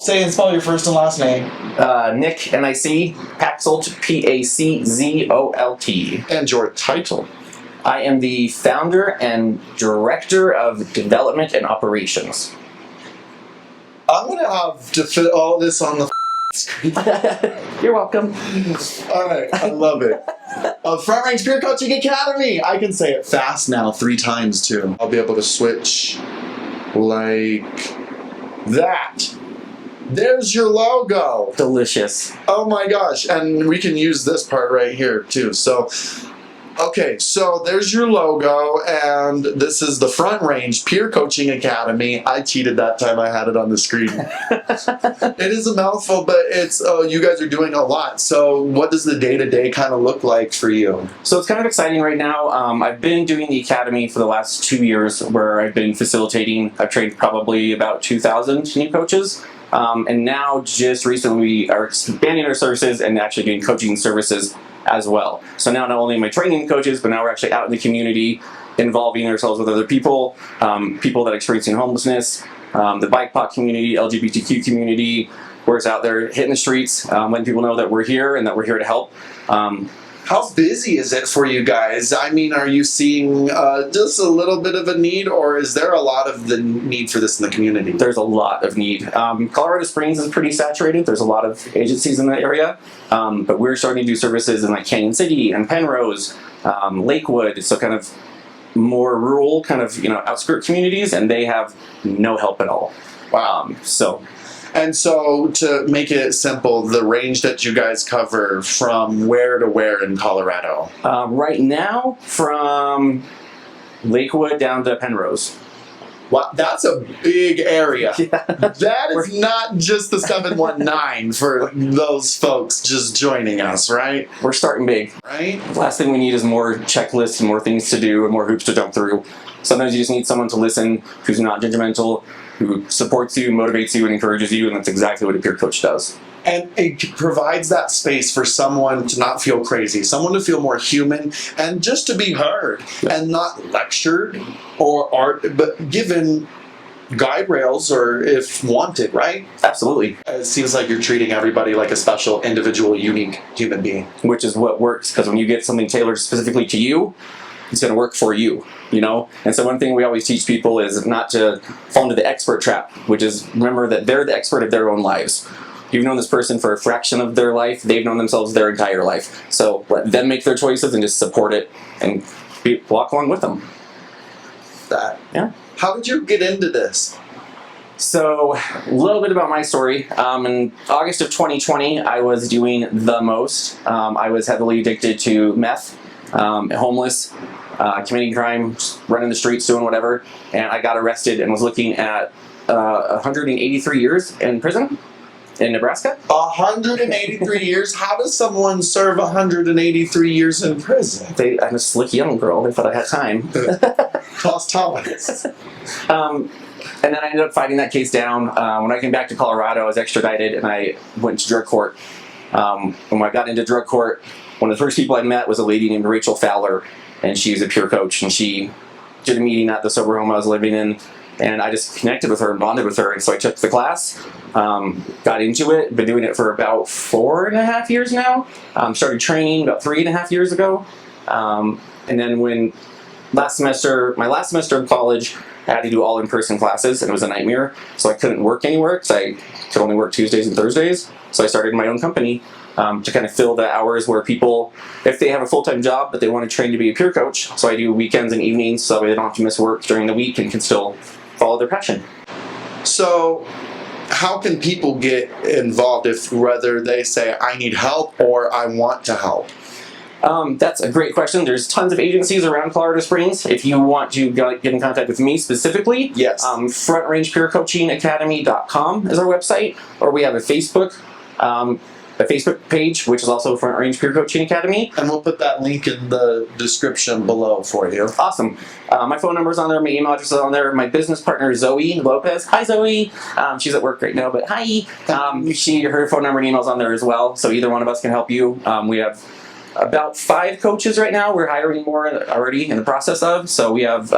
Say and spell your first and last name. Nic, N-I-C, Paczolt, P-A-C-Z-O-L-T. And your title. I am the founder and director of development and operations. I'm going to have to fit all this on the screen. You're welcome. All right, I love it. Front Range Peer Coaching Academy. I can say it fast now 3 times too. I'll be able to switch like that. There's your logo. Delicious. Oh my gosh, and we can use this part right here too. So, okay, so there's your logo, and this is the Front Range Peer Coaching Academy. I cheated that time I had it on the screen. It is a mouthful, but it's you guys are doing a lot. So what does the day-to-day kind of look like for you? So it's kind of exciting right now. I've been doing the academy for the last 2 years where I've been facilitating. I've trained probably about 2,000 new coaches. And now just recently we are expanding our services and actually doing coaching services as well. So now not only am I training coaches, but now we're actually out in the community involving ourselves with other people, people that are experiencing homelessness, the BIPOC community, LGBTQ community. We're just out there hitting the streets, letting people know that we're here and that we're here to help. How busy is it for you guys? I mean, are you seeing just a little bit of a need, or is there a lot of the need for this in the community? There's a lot of need. Colorado Springs is pretty saturated. There's a lot of agencies in that area, but we're starting to do services in like Canyon City and Penrose, Lakewood, so kind of more rural, kind of outskirt communities, and they have no help at all. Wow. And so, to make it simple, the range that you guys cover from where to where in Colorado? Right now, from Lakewood down to Penrose. Wow, that's a big area. Yeah. That is not just the 719 for those folks just joining us, right? We're starting big. Right? The last thing we need is more checklists and more things to do and more hoops to jump through. Sometimes you just need someone to listen who's not judgmental, who supports you, motivates you, and encourages you, and that's exactly what a peer coach does. And it provides that space for someone to not feel crazy, someone to feel more human, and just to be heard, and not lectured but given guide rails, or if wanted, right? Absolutely. It seems like you're treating everybody like a special, individual, unique human being. Which is what works, because when you get something tailored specifically to you, it's going to work for you, And so one thing we always teach people is not to fall into the expert trap, which is remember that they're the expert of their own lives. You've known this person for a fraction of their life. They've known themselves their entire life. So let them make their choices and just support it and walk along with them. Yeah. How did you get into this? So a little bit about my story. In August of 2020, I was doing the most. I was heavily addicted to meth, homeless, committing crime, just running the streets, doing whatever. And I got arrested and was looking at 183 years in prison in Nebraska. 183 years? How does someone serve 183 years in prison? I'm a slick young girl. They thought I had time. Cost Thomas. And then I ended up fighting that case down. When I came back to Colorado, I was extradited and I went to drug court. And when I got into drug court, one of the first people I met was a lady named Rachel Fowler, and she was a peer coach, and she did a meeting at the sober home I was living in, and I just connected with her and bonded with her, and so I took the class, got into it, been doing it for about 4.5 years now, started training about 3.5 years ago, and then when my last semester of college, I had to do all in-person classes, and it was a nightmare, so I couldn't work anywhere, because I could only work Tuesdays and Thursdays, so I started my own company, to kind of fill the hours where people, if they have a full-time job but they want to train to be a peer coach, so I do weekends and evenings so they don't have to miss work during the week and can still follow their passion. So how can people get involved if whether they say I need help or I want to help? That's a great question. There's tons of agencies around Colorado Springs. If you want to get in contact with me specifically, yes. FrontRangePeerCoaching.com is our website, or we have a Facebook page, which is also Front Range Peer Coaching Academy. And we'll put that link in the description below for you. Awesome. My phone number is on there. My email address is on there. My business partner is Zoe Lopez. Hi, Zoe. She's at work right now, but hi. Her phone number and email is on there as well, so either one of us can help you. We have about 5 coaches right now. We're hiring more already in the process of, so we have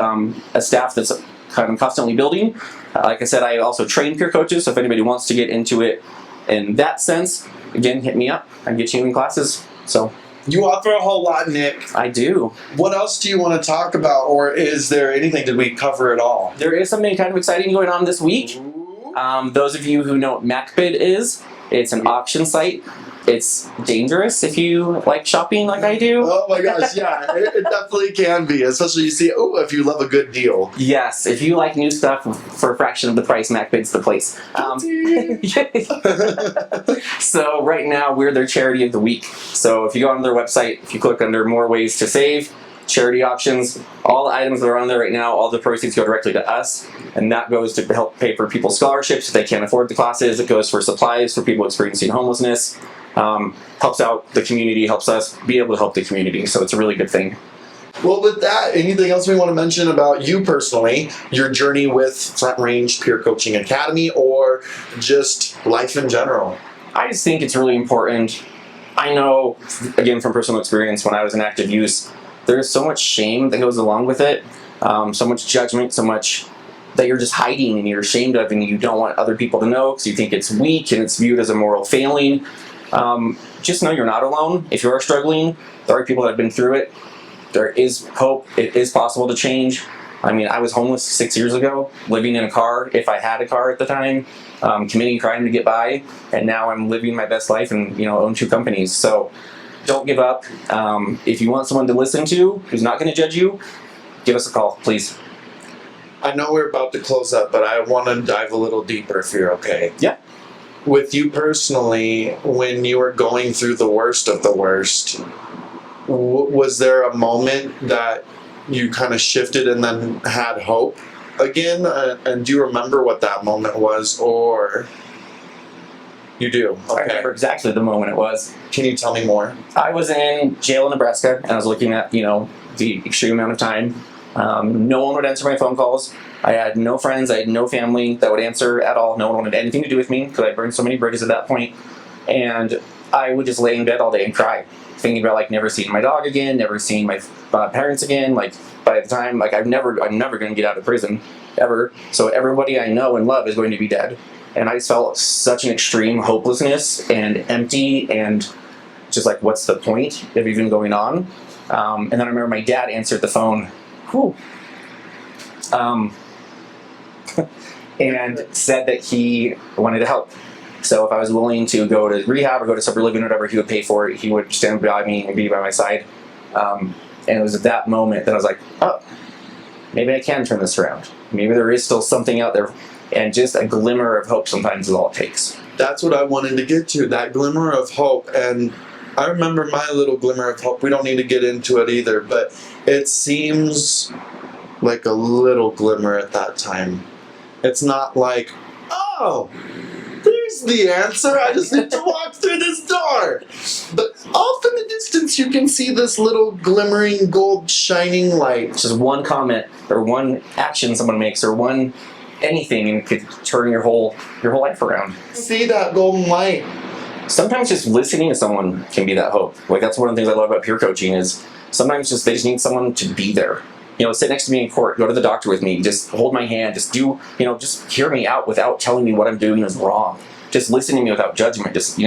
a staff that's kind of constantly building. Like I said, I also train peer coaches, so if anybody wants to get into it in that sense, again, hit me up. I can get you in classes. So You offer a whole lot, Nick. I do. What else do you want to talk about, or is there anything? Did we cover it all? There is something kind of exciting going on this week. Those of you who know what MacBid is, it's an auction site. It's dangerous if you like shopping like I do. Oh my gosh, yeah, it definitely can be, especially if you love a good deal. Yes, if you like new stuff for a fraction of the price, MacBid's the place. So right now we're their charity of the week. So if you go on their website, if you click under more ways to save, charity auctions, all the items that are on there right now, all the proceeds go directly to us, and that goes to help pay for people's scholarships if they can't afford the classes. It goes for supplies for people experiencing homelessness. Helps out the community, helps us be able to help the community, so it's a really good thing. Well, with that, anything else we want to mention about you personally, your journey with Front Range Peer Coaching Academy, or just life in general? I just think it's really important. I know, again, from personal experience, when I was in active use, there's so much shame that goes along with it, so much judgment, so much that you're just hiding and you're ashamed of and you don't want other people to know because you think it's weak and it's viewed as a moral failing. Just know you're not alone. If you are struggling, there are people that have been through it. There is hope. It is possible to change. I mean, I was homeless 6 years ago, living in a car, if I had a car at the time, committing crime to get by, and now I'm living my best life and, own 2 companies. So don't give up. If you want someone to listen to who's not going to judge you, give us a call, please. I know we're about to close up, but I want to dive a little deeper if you're okay. Yeah. With you personally, when you were going through the worst of the worst, was there a moment that you kind of shifted and then had hope again? And do you remember what that moment was, or you do? I remember exactly the moment it was. Can you tell me more? I was in jail in Nebraska, and I was looking at, the extreme amount of time. No one would answer my phone calls. I had no friends. I had no family that would answer at all. No one wanted anything to do with me because I burned so many bridges at that point. And I would just lay in bed all day and cry, thinking about never seeing my dog again, never seeing my parents again. By the time I'm never going to get out of prison ever. So everybody I know and love is going to be dead. And I just felt such an extreme hopelessness and empty and just what's the point of even going on? And then I remember my dad answered the phone. Whew. And said that he wanted to help. So if I was willing to go to rehab or go to sober living or whatever, he would pay for it. He would stand by me and be by my side. And it was at that moment that I was like, oh, maybe I can turn this around. Maybe there is still something out there. And just a glimmer of hope sometimes is all it takes. That's what I wanted to get to, that glimmer of hope. And I remember my little glimmer of hope. We don't need to get into it either, but it seems like a little glimmer at that time. It's not like, oh, there's the answer. I just need to walk through this door. But off in the distance, you can see this little glimmering gold shining light. It's just one comment or one action someone makes or one anything, and it could turn your whole life around. See that golden light. Sometimes just listening to someone can be that hope. That's one of the things I love about peer coaching is sometimes they just need someone to be there. Sit next to me in court, go to the doctor with me, just hold my hand, just hear me out without telling me what I'm doing is wrong. Just listen to me without judgment. Just,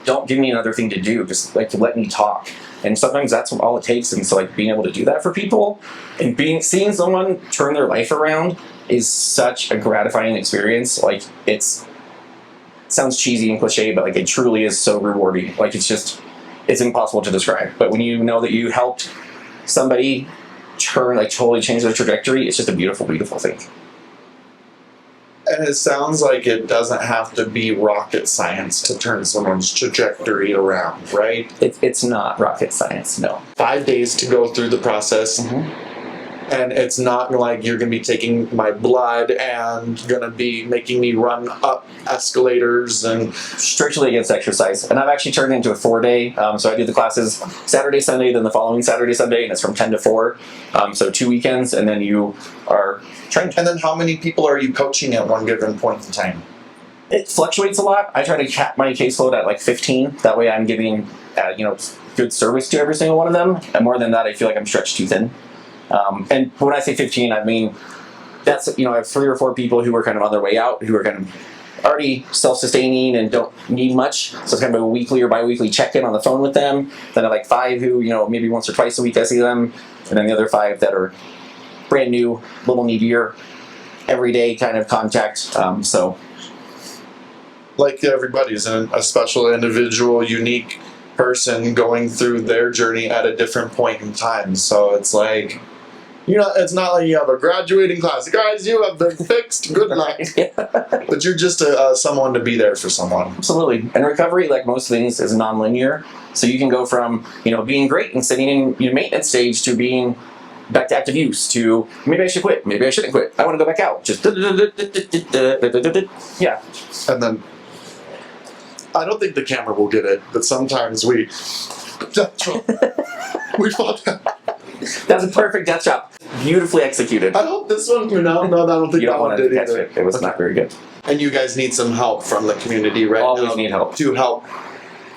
don't give me another thing to do. Just let me talk. And sometimes that's all it takes. And so being able to do that for people and seeing someone turn their life around is such a gratifying experience. It sounds cheesy and cliche, but it truly is so rewarding. It's impossible to describe. But when you know that you helped somebody totally change their trajectory, it's just a beautiful, beautiful thing. And it sounds like it doesn't have to be rocket science to turn someone's trajectory around, right? It's not rocket science, no. 5 days to go through the process. Mm-hmm. And it's not like you're going to be taking my blood and going to be making me run up escalators and... Strictly against exercise. And I've actually turned it into a 4-day. So I do the classes Saturday, Sunday, then the following Saturday, Sunday, and it's from 10 to 4. So 2 weekends, and then you are trained. And then how many people are you coaching at one given point in time? It fluctuates a lot. I try to cap my caseload at 15. That way I'm giving good service to every single one of them. And more than that, I feel like I'm stretched too thin. And when I say 15, I mean that's, I have 3 or 4 people who are kind of on their way out, who are kind of already self-sustaining and don't need much. So it's kind of a weekly or bi-weekly check-in on the phone with them. Then I have like 5 who, maybe once or twice a week I see them. And then the other 5 that are brand new, a little needier, everyday kind of contact. Like everybody's a special individual, unique person going through their journey at a different point in time. So it's like, it's not like you have a graduating class. Guys, you have been fixed. Good night. But you're just someone to be there for someone. Absolutely. And recovery, like most things, is non-linear. So you can go from, being great and sitting in your maintenance stage to being back to active use to maybe I should quit, maybe I shouldn't quit. I want to go back out. Just yeah. And then I don't think the camera will get it, but sometimes we fought that. That's a perfect death trap. Beautifully executed. I hope this one. No, I don't think that one did either. It was not very good. And you guys need some help from the community right now. Always need help. To help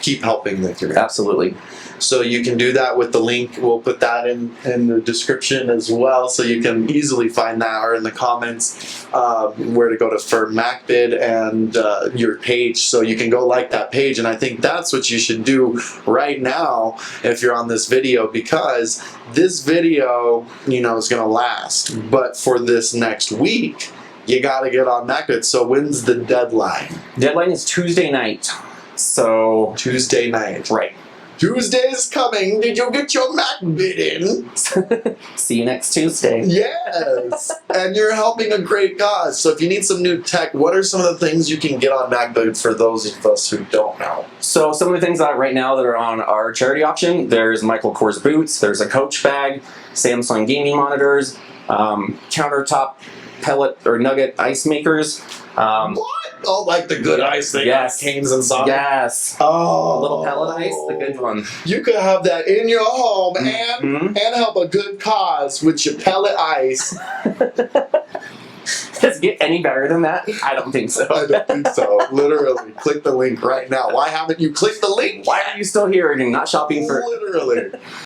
keep helping the community. Absolutely. So you can do that with the link. We'll put that in the description as well, so you can easily find that, or in the comments where to go to for MacBid and your page. So you can go like that page, and I think that's what you should do right now if you're on this video, because this video, is going to last. But for this next week, you got to get on MacBid. So when's the deadline? Deadline is Tuesday night. So Tuesday night. Right. Tuesday's coming. Did you get your MacBid in? See you next Tuesday. Yes. And you're helping a great cause. So if you need some new tech, what are some of the things you can get on MacBid for those of us who don't know? So some of the things that right now that are on our charity auction, there's Michael Kors boots, there's a Coach bag, Samsung gaming monitors, countertop pellet or nugget ice makers. What? Oh, like the good ice thing. Yes. Canes and Sonic? Yes. Oh. A little pellet ice, the good one. You could have that in your home and help a good cause with your pellet ice. Does it get any better than that? I don't think so. I don't think so. Literally. Click the link right now. Why haven't you clicked the link? Why are you still here and not shopping for... Literally.